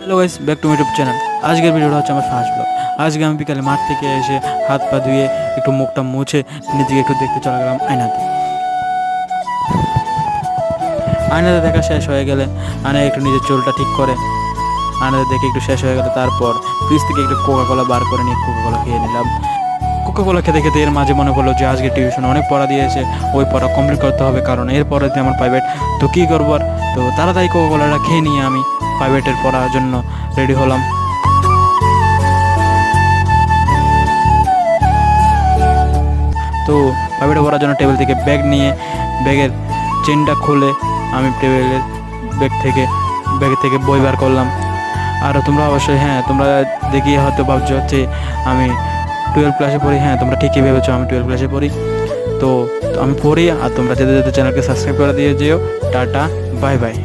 Hello guys, back to my YouTube channel. আজকের ভিডিওটা হচ্ছে আমার ফার্স্ট ব্লগ। আজকে আমি বিকালে মাঠ থেকে এসে হাত পা ধুয়ে একটু মুখটা মুছে নিজেকে একটু দেখতে চলে গেলাম আয়নাতে। আয়নাতে দেখা শেষ হয়ে গেলে আয়নায় একটু নিজের চুলটা ঠিক করে আয়নাতে দেখে একটু শেষ হয়ে গেলে তারপর ফ্রিজ থেকে একটু কোকাকোলা বার করে নিয়ে কোকাকোলা খেয়ে নিলাম। কোকাকোলা খেতে খেতে এর মাঝে মনে পড়লো যে আজকে টিউশনে অনেক পড়া দিয়েছে, ওই পড়া কমপ্লিট করতে হবে, কারণ এরপরে দিয়ে আমার প্রাইভেট। তো কী করবো আর, তো তাড়াতাড়ি কোকাকোলাটা খেয়ে নিয়ে আমি প্রাইভেটের পড়ার জন্য রেডি হলাম। তো প্রাইভেটে পড়ার জন্য টেবিল থেকে ব্যাগ নিয়ে ব্যাগের চেনটা খুলে আমি টেবিলের ব্যাগ থেকে বই বার করলাম। আর তোমরা অবশ্যই তোমরা দেখিয়ে হয়তো ভাবছো হচ্ছে আমি 12 ক্লাসে পড়ি। তোমরা ঠিকই ভেবেছো আমি 12 ক্লাসে পড়ি। তো আমি পড়ি, আর তোমরা যেতে যেতে চ্যানেলকে সাবস্ক্রাইব করে দিয়ে যেও। Tata, bye bye.